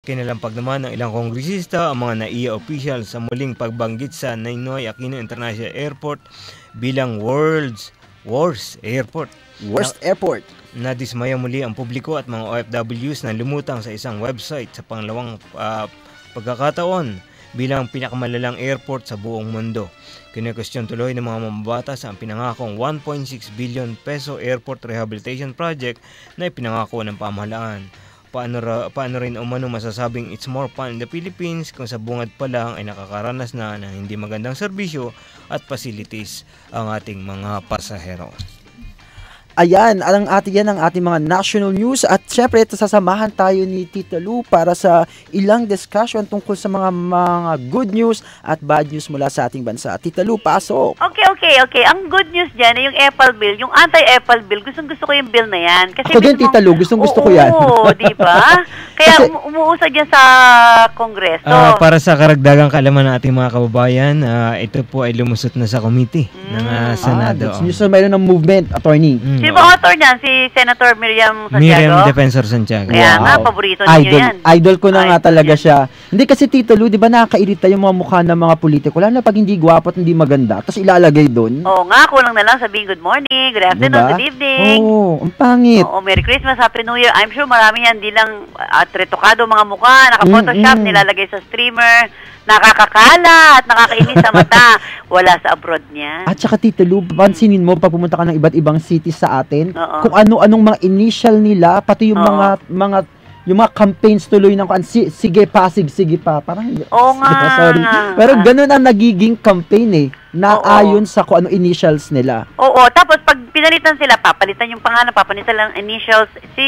Kinalampag naman ng ilang kongresista ang mga NAIA officials sa muling pagbanggit sa Ninoy Aquino International Airport bilang worst airport. Worst airport. Nadismaya muli ang publiko at mga OFWs na lumutang sa isang website sa pangalawang pagkakataon bilang pinakamalalang airport sa buong mundo. Kine-question tuloy ng mga mambabatas ang pinangakong 1.6 billion peso airport rehabilitation project na ipinangako ng pamahalaan. Paano rin umano masasabing it's more fun in the Philippines kung sa bungad pa lang ay nakakaranas na ng hindi magandang serbisyo at facilities ang ating mga pasahero. Ayan, yan ang ating mga national news at syempre ito sasamahan tayo ni Tita Lu para sa ilang discussion tungkol sa mga good news at bad news mula sa ating bansa. Tita Lu, pasok! Okay. Ang good news dyan ay yung Apple bill, yung anti-Apple bill. Gustong-gusto ko yung bill na yan. Kasi ako din, Tita Lu, gustong-gusto ko yan. Oo, di ba? Kaya umuusad yan sa Kongreso. Para sa karagdagang kaalaman ng ating mga kababayan, ito po ay lumusot na sa committee ng Senado. So mayroon ng movement, attorney. Sino ba author niyan? Si Senator Miriam Santiago? Miriam Defensor Santiago. Kaya nga, paborito niyo yan. Idol ko na nga talaga siya. Hindi kasi Tito Lu, di ba nakakairita yung mga mukha ng mga politiko, lalo na pag hindi gwapo at hindi maganda, tapos ilalagay doon. Oo nga, kulang na lang sabihin good morning, good afternoon, good evening. Oo, ang pangit. Oo, Merry Christmas, Happy New Year. I'm sure marami yan, di lang retokado mga mukha, naka-photoshop, nilalagay sa streamer, nakakakala at nakakainis sa mata. Wala sa abroad niya. At saka Tito Lu, pansinin mo pag pumunta ka ng iba't ibang cities sa atin, kung ano-anong mga initial nila, pati yung mga campaigns tuloy ng sige pa, parang sorry. Pero ganun ang nagiging campaign na ayon sa kung ano initials nila. Oo, tapos pag pinalitan sila, papalitan yung pangalan, papalitan lang initials. Si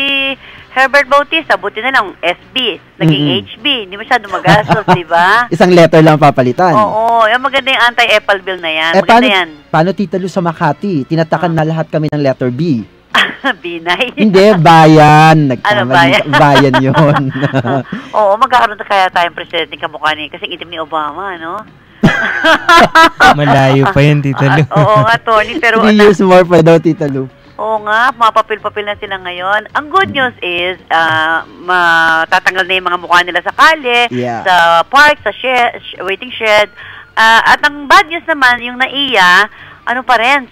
Herbert Bautista, buti na lang SB, naging HB, hindi masyado magastos, di ba? Isang letter lang papalitan. Oo, yung maganda yung anti-Apple bill na yan. Paano Tita Lu sa Makati? Tinatakan na lahat kami ng letter B. Binay. Hindi, bayan. Bayan yun. Oo, magkakaroon na kaya tayong presidente kamukha ni, kasi itim ni Obama, no? Malayo pa yan, Tita Lu. Oo nga, Tony, pero 3 years more pa daw, Tita Lu. Oo nga, mapapil-papil na sila ngayon. Ang good news is, matatanggal na yung mga mukha nila sa kalye, sa park, sa waiting shed. At ang bad news naman, yung NAIA, ano pa rin,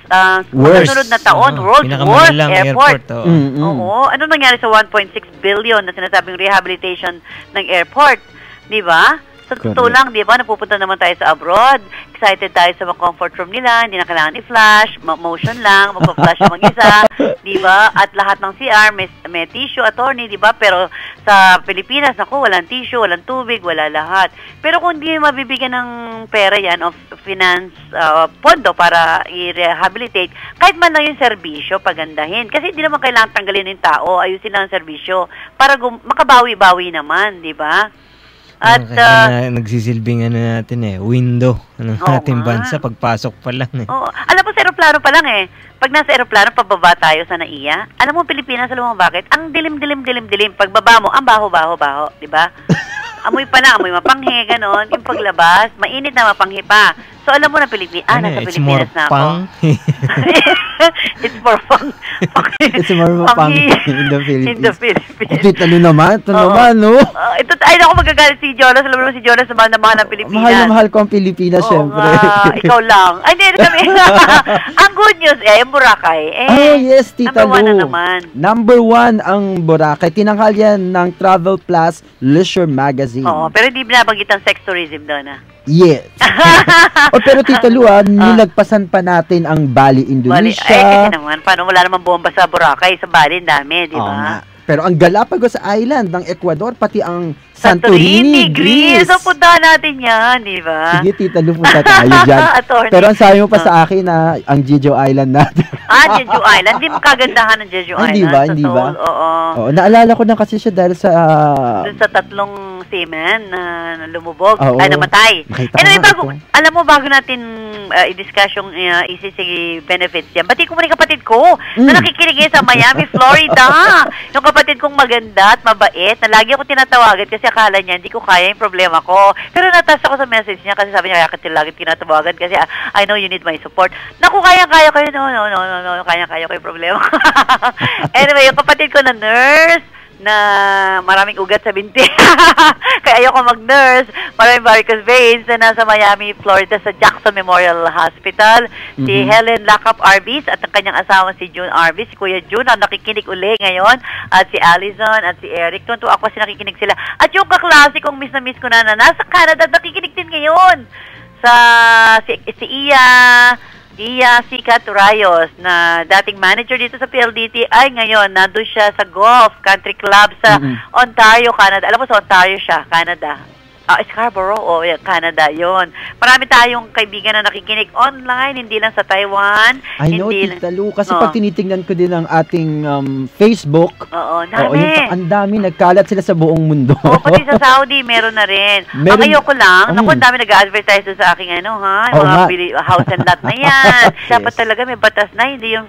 sunod na taon, world worst airport. Oo. Ano nangyari sa 1.6 billion na sinasabing rehabilitation ng airport? Di ba? Sa totoo lang, di ba, napupunta naman tayo sa abroad, excited tayo sa mga comfort room nila, hindi na kailangan i-flash, motion lang, magpa-flash yung mag-isa, di ba? At lahat ng CR, may tissue, attorney, di ba? Pero sa Pilipinas, naku, walang tissue, walang tubig, wala lahat. Pero kung hindi mabibigyan ng pera yan, of finance, pondo para i-rehabilitate, kahit man lang yung serbisyo, pagandahin. Kasi hindi naman kailangan tanggalin yung tao, ayusin lang ang serbisyo, para makabawi-bawi naman, di ba? At nagsisilbing natin window ng ating bansa pagpasok pa lang alam mo sa eroplano pa lang pag nasa eroplano pababa tayo sa NAIA, alam mo Pilipinas, alam mo bakit? Ang dilim pagbaba mo, ang baho, di ba? Amoy pa lang, amoy mapanghi, ganon. Yung paglabas, mainit na mapanghi pa. So, alam mo na Pilipinas, nasa Pilipinas na ako. It's more fun. It's more fun in the Philippines. Tita Lu naman, ito naman, no? Ay, ako magagalit si Jonas. Alam mo si Jonas, mahal na mahal ng Pilipinas. Mahal na mahal ko ang Pilipinas, syempre. Ikaw lang. Ay, hindi kami. Ang good news, yung Boracay. Yes, Tita Lu. Number 1 na naman. Number 1 ang Boracay. Tinanghal yan ng Travel Plus Leisure Magazine. Oo, pero hindi binabanggit ang sex tourism doon, Yes. Pero Tita Lu, nilagpasan pa natin ang Bali, Indonesia. Kasi naman, paano wala naman bomba sa Boracay, sa Bali, dami, di ba? Pero ang Galapagos Island ng Ecuador, pati ang Santorini, Greece. So, punta natin yan, di ba? Sige, Tita Lu, punta tayo dyan. Pero ang sabi mo pa sa akin na ang Jeju Island natin. Jeju Island. Hindi mo kagandahan ng Jeju Island. Hindi ba? Oo. Naalala ko na kasi siya dahil sa... Doon sa 3 seamen na lumubog, ay namatay. Anyway, alam mo, bago natin i-discuss yung ECC benefits yan, bati ko muna yung kapatid ko na nakikinig sa Miami, Florida. Yung kapatid kong maganda at mabait, na lagi ako tinatawagan kasi akala niya hindi ko kaya yung problema ko. Pero natas ako sa message niya kasi sabi niya, kaya lagi tinatawagan kasi I know you need my support. Naku, kaya-kaya ko yun. No, kaya-kaya ko yung problema. Anyway, yung kapatid ko na nurse, na maraming ugat sa binti. Kaya ayoko mag-nurse. Maraming varicose veins na nasa Miami, Florida sa Jackson Memorial Hospital. Si Helen Lacap Arbis at ang kanyang asawa si June Arbis. Si Kuya June ang nakikinig uli ngayon. At si Allison at si Eric. Tunto ako kasi nakikinig sila. At yung kaklase kong miss na miss ko na nasa Canada nakikinig din ngayon. Si Iya Sica Turayos na dating manager dito sa PLDT ay ngayon nandun siya sa Golf Country Club sa Ontario, Canada. Alam mo sa Ontario siya, Canada. Scarborough, Canada, yon. Marami tayong kaibigan na nakikinig online, hindi lang sa Taiwan. I know, Tita Lu, kasi pag tinitingnan ko din ang ating Facebook, ang dami, nagkalat sila sa buong mundo. Pati sa Saudi, meron na rin. Ang ayoko lang, ang dami nag-advertise sa aking mga house and lot na yan. Dapat talaga may batas na, hindi yung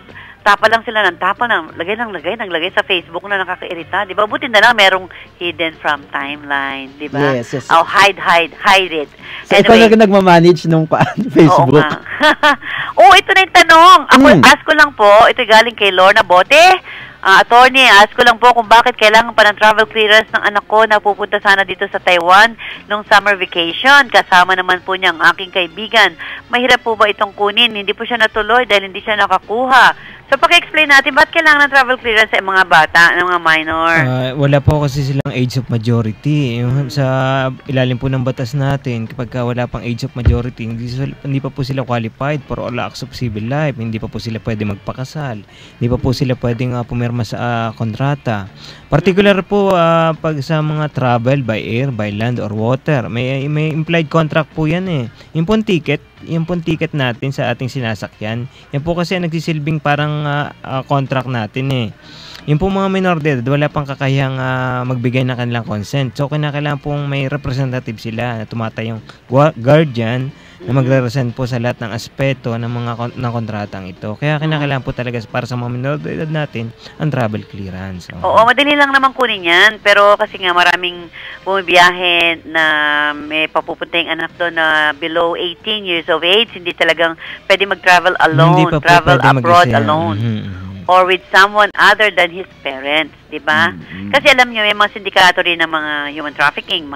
tapa lang sila ng tapa ng lagay sa Facebook na nakakairita, di ba? Buti na lang merong hidden from timeline, di ba? Yes. Hide it. So, anyway, ikaw na nagmamanage nung Facebook. Ito na yung tanong. Ask ko lang po, ito galing kay Lorna Bote. Attorney, ask ko lang po kung bakit kailangan pa ng travel clearance ng anak ko na pupunta sana dito sa Taiwan nung summer vacation. Kasama naman po niya ang aking kaibigan. Mahirap po ba itong kunin? Hindi po siya natuloy dahil hindi siya nakakuha. So, paki-explain natin, bakit kailangan ng travel clearance sa mga bata, ng mga minor? Wala po kasi silang age of majority. Sa ilalim po ng batas natin, kapag wala pang age of majority, hindi pa po sila qualified for all acts of civil life. Hindi pa po sila pwede magpakasal. Hindi pa po sila pwedeng pumirma sa kontrata. Particular po pag sa mga travel by air, by land, or water. May implied contract po yan eh. Yung pong ticket natin sa ating sinasakyan, yan po kasi nagsisilbing parang contract natin eh. Yung po mga minor de edad, wala pang kakayang magbigay ng kanilang consent. So, kailangan pong may representative sila na tumatayong guardian na magre-resent po sa lahat ng aspeto ng kontratang ito. Kaya kinakailangan po talaga para sa mga minor de edad natin ang travel clearance. Oo, madali lang naman kunin yan. Pero kasi nga maraming bumibiyahe na may papupunta yung anak doon na below 18 years of age. Hindi talagang pwede mag-travel alone, travel abroad alone. Or with someone other than his parents, di ba? Kasi alam nyo, may mga sindikato rin ng mga human trafficking,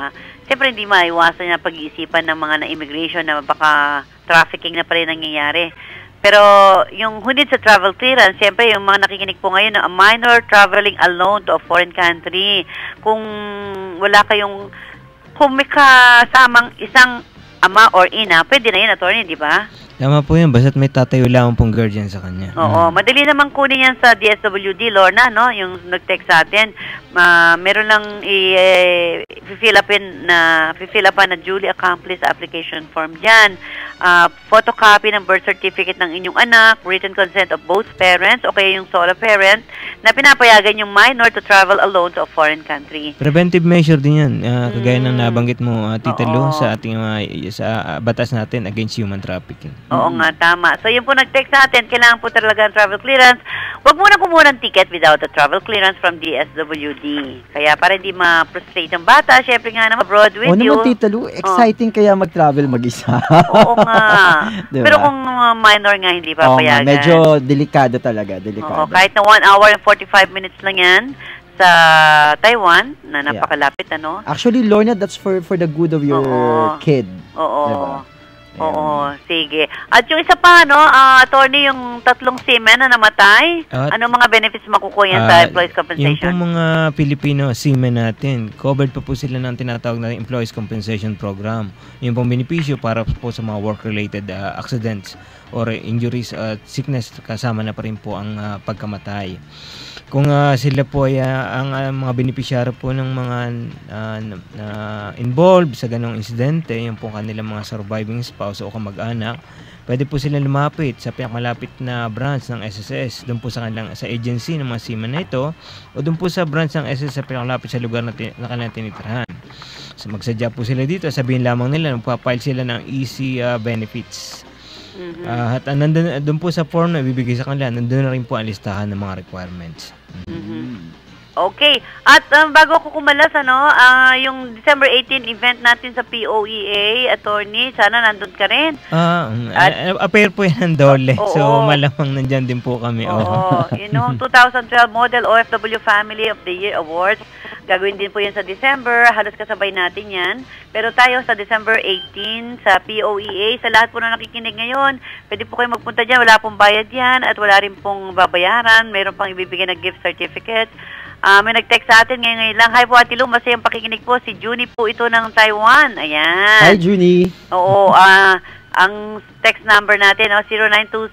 siyempre hindi maiwasan na pag-iisipan ng mga na-immigration na baka trafficking na pa rin nangyayari. Pero yung hunid sa travel clearance, siyempre yung mga nakikinig po ngayon na a minor traveling alone to a foreign country, kung may kasamang isang ama or ina, pwede na yun, attorney, di ba? Tama po yun, basta't may tatayo lang pong guardian sa kanya. Oo, madali naman kunin yan sa DSWD, Lorna, no? Yung nag-text sa atin, meron lang i-fill upan na duly accomplished application form dyan. Photocopy ng birth certificate ng inyong anak, written consent of both parents, o kaya yung solo parent, na pinapayagan yung minor to travel alone to a foreign country. Preventive measure din yan, kagaya ng nabanggit mo, Tita Lu, sa ating sa batas natin against human trafficking. Oo nga, tama. So, yun po nag-text sa atin, kailangan po talaga ng travel clearance. Huwag muna kumuha ng ticket without a travel clearance from DSWD. Kaya para hindi ma-frustrate ang bata, syempre nga naman abroad with you. Naman, Tita Lu, exciting kaya mag-travel mag-isa. Oo nga. Diba? Pero kung minor nga, hindi pa payagan. Medyo delikado talaga, delikado. Kahit na 1 hour and 45 minutes lang yan sa Taiwan, na napakalapit, ano? Actually, Lorna, that's for the good of your kid. Oo. Diba? Oo, sige. At yung isa pa, no, attorney, yung 3 seamen na namatay, ano mga benefits makukuha yan sa employees compensation? Yung po mga Filipino seamen natin, covered pa po sila ng tinatawag na employees compensation program. Yung pong benepisyo para po sa mga work-related accidents or injuries at sickness, kasama na pa rin po ang pagkamatay. Kung sila po ay ang mga beneficiary po ng mga involved sa ganong insidente, yung po kanilang mga surviving spouse o kamag-anak, pwede po sila lumapit sa pinakamalapit na branch ng SSS, doon po sa agency ng mga seaman na ito, o doon po sa branch ng SSS sa pinakamalapit sa lugar na kanilang tinitirahan. So, magsadya po sila dito, sabihin lamang nila, magpapile sila ng easy benefits. At doon po sa form na ibibigay sa kanila, nandun na rin po ang listahan ng mga requirements. Okay. At bago ako kumalas, yung December 18 event natin sa POEA, attorney, sana nandun ka rin. Appear po yan ng Dole. So, malamang nandyan din po kami. Oo. 2012 Model OFW Family of the Year Awards. Gagawin din po yan sa December. Halos kasabay natin yan. Pero tayo sa December 18 sa POEA, sa lahat po na nakikinig ngayon, pwede po kayo magpunta dyan. Wala pong bayad yan at wala rin pong babayaran. Mayroon pang ibibigay na gift certificate. May nag-text sa atin ngayon lang. Hi po, Ate Lu. Masayang pakikinig po. Si Junie po ito ng Taiwan. Ayan. Hi, Junie. Oo. Ang text number natin,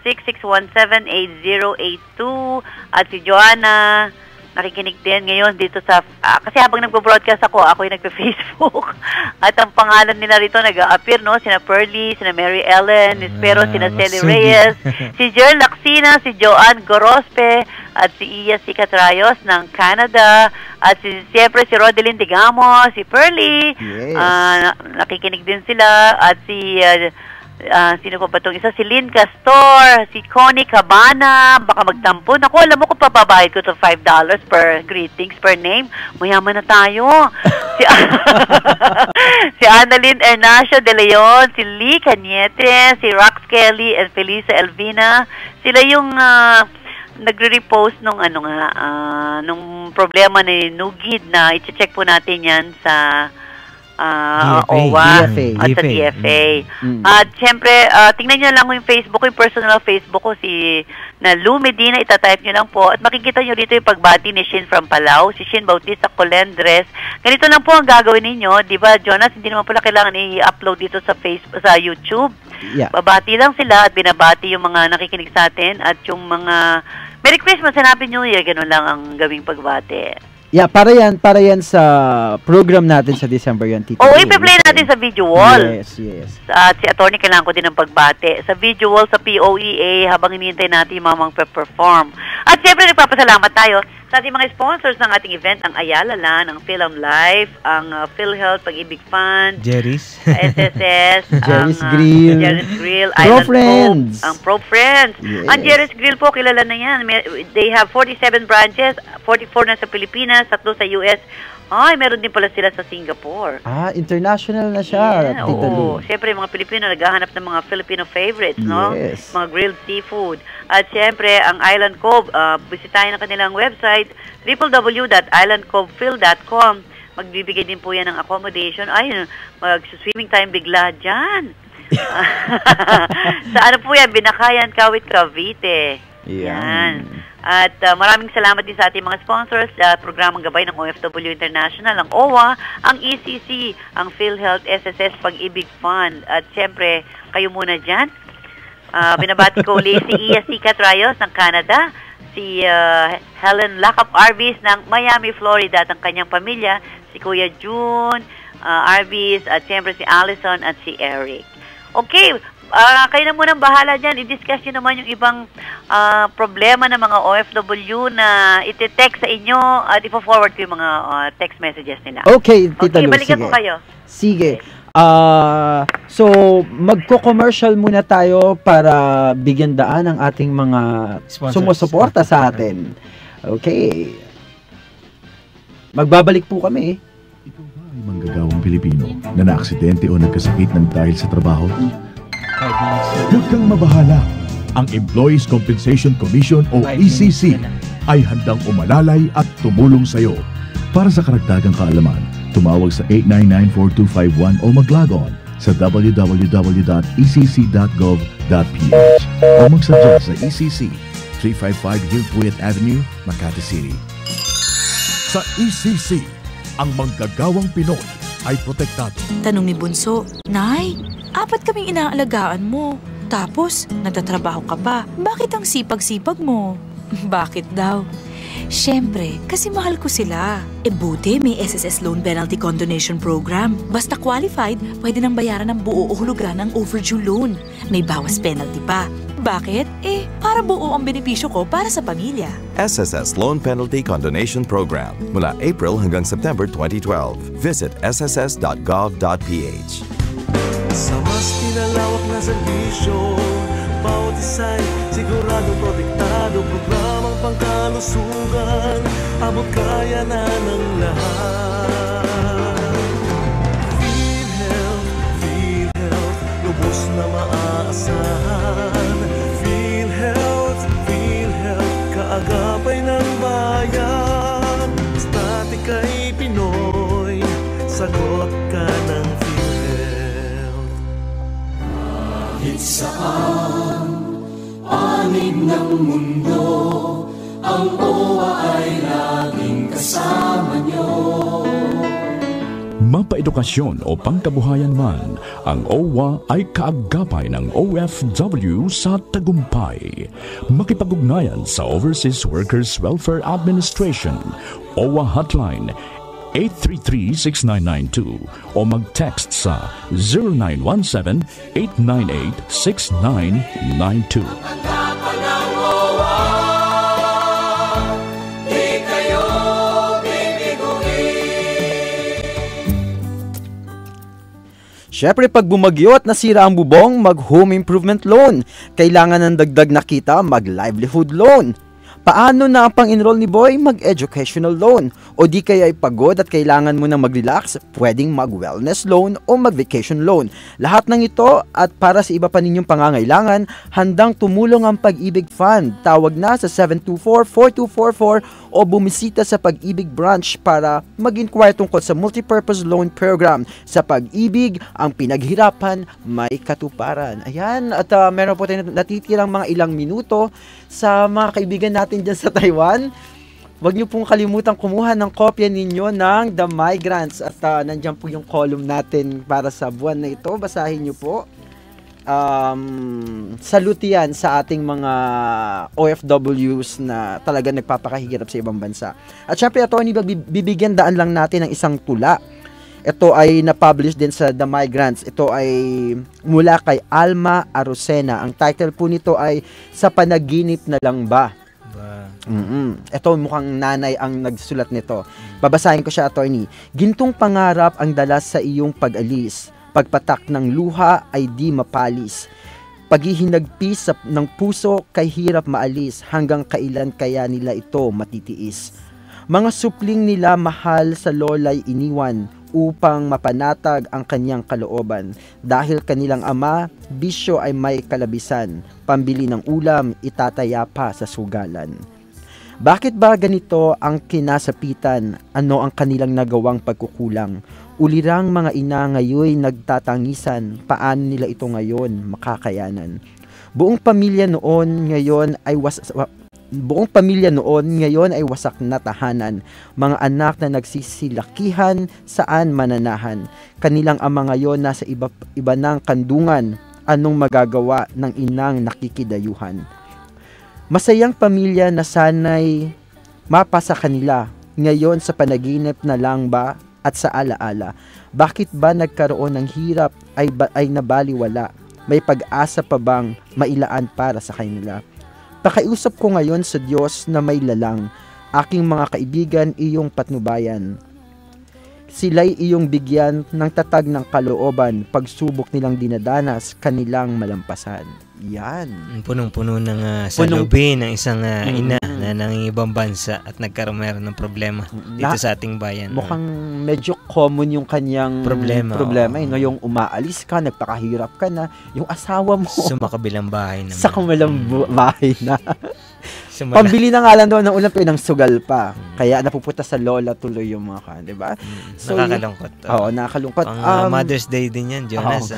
0926-617-8082. At si Joanna, nakikinig din ngayon dito sa... kasi habang nagpo-broadcast ako yung nagpe-Facebook. At ang pangalan nila rito nag-a-appear, sina Pearly, sina Mary Ellen, Espero, sina Celi Reyes, si Jer Laxina, si Joanne Gorospe, at si Iya Sicatrayos ng Canada, at siyempre si Rodeline Digamo, si Pearly, nakikinig din sila, at si... sino pa ba itong isa? Si Lynn Castor, si Connie Cabana, baka magtampo. Naku, alam mo kung papabayad ko to $5 per greetings, per name. Mayaman na tayo. Si Annalyn Ernacio de Leon, si Lee Cañete, si Rox Kelly, and Felisa Elvina. Sila yung nagre-repost nung nung problema ni Nugid na i-check po natin yan sa OWA at sa DFA. At syempre, tingnan nyo lang yung Facebook, yung personal Facebook ko, na Lu Medina, itatype nyo lang po. At makikita nyo dito yung pagbati ni Shin from Palau, si Shin Bautista Colendres. Ganito lang po ang gagawin ninyo. Diba, Jonas, hindi naman pala kailangan i-upload dito sa Facebook, sa YouTube. Yeah. Babati lang sila at binabati yung mga nakikinig sa atin at yung mga Merry Christmas and Happy New Year. Ganun lang ang gawing pagbati. Yeah, para yan sa program natin sa December yan, Tito. I-play natin sa video wall. Yes. At si attorney kailangan ko din ng pagbate. Sa video wall sa POEA habang hinihintay natin yung mamang perform. At siyempre nagpapasalamat tayo sa ating mga sponsors ng ating event, ang Ayala Land, ang Film Life, ang PhilHealth, Pag-ibig Fund, Jerry's, SSS, Jerry's Grill, Pro Friends, ang Pro Friends. Ang Jerry's Grill po, kilala na yan. They have 47 branches, 44 na sa Pilipinas, 3 sa US. Ay, meron din pala sila sa Singapore. International na siya, Tita Lu. Siyempre, mga Pilipino naghahanap ng mga Filipino favorites, no? Yes. Mga grilled seafood. At siyempre, ang Island Cove, bisitahin ang kanilang website, www.islandcovefil.com. Magbibigay din po yan ng accommodation. Ay, mag-swimming time bigla dyan. Sa ano po yan? Binakayan, Kawit, Cavite. Yan. At maraming salamat din sa ating mga sponsors, programang gabay ng OFW International, ang OWA, ang ECC, ang PhilHealth, SSS, Pag-ibig Fund. At siyempre, kayo muna dyan. Binabati ko ulit si Iya Sicatrayos ng Canada, si Helen Lacap Arvis ng Miami, Florida, at ang kanyang pamilya, si Kuya June Arvis, at siyempre si Allison at si Eric. Okay, kayo na munang bahala dyan. I-discuss nyo naman yung ibang problema ng mga OFW na iti-text sa inyo at ipo-forward ko yung mga text messages nila. Okay, Tita Lu, balikan ko kayo. Sige. So, magko-commercial muna tayo para bigyan daan ang ating mga sumusuporta sa atin. Okay. Magbabalik po kami. Ikaw ba ay manggagawang Pilipino na naaksidente o nagkasakit ng dahil sa trabaho? Huwag kang mabahala. Ang Employees Compensation Commission o ECC ay handang umalalay at tumulong sa iyo. Para sa karagdagang kaalaman, tumawag sa 899-4251 o mag-log on sa www.ecc.gov.ph o magsadya sa ECC 355 Hillpuyat Avenue, Makati City. Sa ECC, ang manggagawang Pinoy ay protektado. Tanong ni Bunso, Nay, 4 kaming inaalagaan mo. Tapos, nagtatrabaho ka pa. Bakit ang sipag-sipag mo? Bakit daw? Siyempre, kasi mahal ko sila. Buti may SSS Loan Penalty Condonation Program. Basta qualified, pwede nang bayaran ng buo o hulugan ng overdue loan. May bawas penalty pa. Bakit? Para buo ang benepisyo ko para sa pamilya. SSS Loan Penalty Condonation Program. Mula April hanggang September 2012. Visit sss.gov.ph. Sa mas pinalawak na servisyo, bawat isa'y siguradong protektado. Programang pangkat kalusugan, abot kaya na ng lahat. PhilHealth, lubos na maaasahan. PhilHealth, kaagapay ng bayan. Basta ika'y Pinoy, sagot ka ng PhilHealth. Kahit saan panig ng mundo, ang OWA ay laging kasama nyo. Mapaedukasyon o pangkabuhayan man, ang OWA ay kaagapay ng OFW sa tagumpay. Makipag-ugnayan sa Overseas Workers Welfare Administration, OWA Hotline 833-6992 o mag-text sa 0917-898-6992. Syempre, pag bumagyo at nasira ang bubong, mag-home improvement loan. Kailangan ng dagdag na kita, mag-livelihood loan. Paano na ang pang-enroll ni Boy? Mag-educational loan. O di kaya ay pagod at kailangan mo na mag-relax, pwedeng mag-wellness loan o mag-vacation loan. Lahat ng ito at para sa iba pa ninyong pangangailangan, handang tumulong ang Pag-ibig Fund. Tawag na sa 724-4244 o bumisita sa Pag-ibig branch para mag-inquire tungkol sa multipurpose loan program. Sa Pag-ibig, ang pinaghirapan may katuparan. Ayan, at meron po tayo natitirang mga ilang minuto sa mga kaibigan natin dyan sa Taiwan. Huwag niyo pong kalimutan kumuha ng kopya ninyo ng The Migrants at nandiyan po yung column natin para sa buwan na ito. Basahin niyo po. Salute yan sa ating mga OFWs na talaga nagpapakahirap sa ibang bansa. At syempre, Atty. Bibigyan daan lang natin ng isang tula. Ito ay na-publish din sa The Migrants. Ito ay mula kay Alma Arocena. Ang title po nito ay Sa Panaginip na Lang Ba? Ito mukhang nanay ang nagsulat nito. Babasahin ko siya, Atty. Gintong pangarap ang dalas sa iyong pag-alis. Pagpatak ng luha ay di mapalis. Paghihinagpis ng puso kay hirap maalis. Hanggang kailan kaya nila ito matitiis? Mga supling nila mahal sa lola'y iniwan upang mapanatag ang kanyang kalooban. Dahil kanilang ama, bisyo ay may kalabisan. Pambili ng ulam, itataya pa sa sugalan. Bakit ba ganito ang kinasapitan? Ano ang kanilang nagawang pagkukulang? Ulirang mga ina ngayon nagtatangisan. Paano nila ito ngayon makakayanan? Buong pamilya noon ngayon ay wasak na tahanan. Mga anak na nagsisilakihan, saan mananahan? Kanilang ama ngayon nasa iba ng kandungan. Anong magagawa ng inang nakikidayuhan? Masayang pamilya na sana'y mapasa kanila. Ngayon sa panaginip na lang ba at sa alaala? Bakit ba nagkaroon ng hirap ay nabaliwala? May pag-asa pa bang mailaan para sa kanila? Pakiusap ko ngayon sa Diyos na may lalang, aking mga kaibigan, iyong patnubayan. Sila'y iyong bigyan ng tatag ng kalooban, pagsubok nilang dinadanas, kanilang malampasan. Yan. Punong-puno ng salubin ng isang ina na nangingibang bansa at nagkaroon ng problema dito sa ating bayan. Mukhang medyo common yung kanyang problema no? Yung umaalis ka, nagpakahirap ka na, yung asawa mo sumakabilang bahay naman. Sa kabilang bahay na. Pambili na nga lang doon ng ulam, pinangsugal pa. Kaya napupunta sa lola tuloy yung mga kan, di ba? So, nakakalungkot. Oo, nakakalungkot. Mother's Day din yan, Jonas.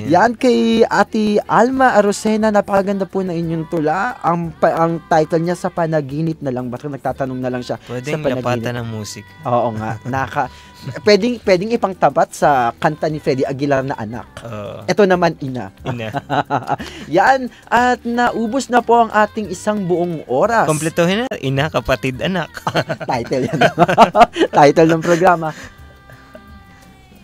Yan kay Ate Alma Arocena, napakaganda po na inyong tula. Ang title niya, Sa Panaginip na Lang. Bakit nagtatanong na lang siya? Pwedeng lapatan ng musik. Oo nga. Pwedeng ipangtapat sa kanta ni Freddie Aguilar na Anak. Ito naman, Ina. Yan. At naubos na po ang ating isang buong oras. Kompletohin na. Ina, kapatid, anak. Title yan. Title ng programa.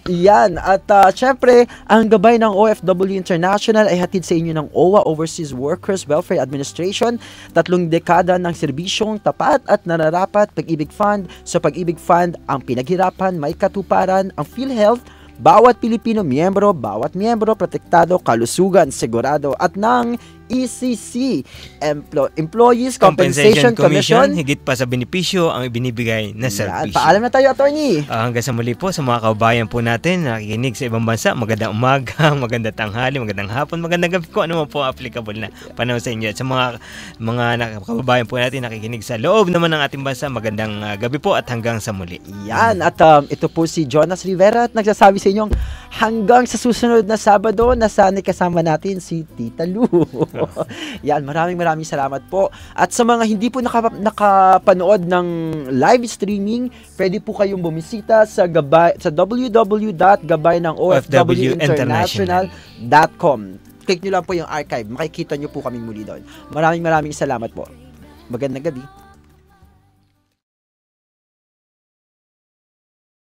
Yan. At syempre, ang gabay ng OFW International ay hatid sa inyo ng OWA, Overseas Workers Welfare Administration. 3 dekada ng serbisyong tapat at nararapat. Pag-ibig Fund. Sa Pag-ibig Fund, ang pinaghirapan, may katuparan. Ang PhilHealth, bawat Pilipino bawat miyembro, protektado, kalusugan, sigurado. At ng ECC, Employees Compensation Commission. Higit pa sa benepisyo ang ibinibigay na serbisyo. Paalam na tayo, Attorney. Hanggang sa muli po sa mga kababayan po natin nakikinig sa ibang bansa. Magandang umaga, magandang tanghali, magandang hapon, magandang gabi ko. Ano mo po applicable na panahon sa inyo. At sa mga kababayan po natin nakikinig sa loob naman ng ating bansa, magandang gabi po at hanggang sa muli. Yan. At ito po si Jonas Rivera at nagsasabi sa inyong hanggang sa susunod na Sabado na sana kasama natin si Tita Lu. Yan, maraming salamat po. At sa mga hindi po nakapanood ng live streaming, pwede po kayong bumisita sa www.gabaynangofwinternational.com. Click nyo lang po yung archive. Makikita nyo po kami muli doon. Maraming salamat po. Magandang gabi.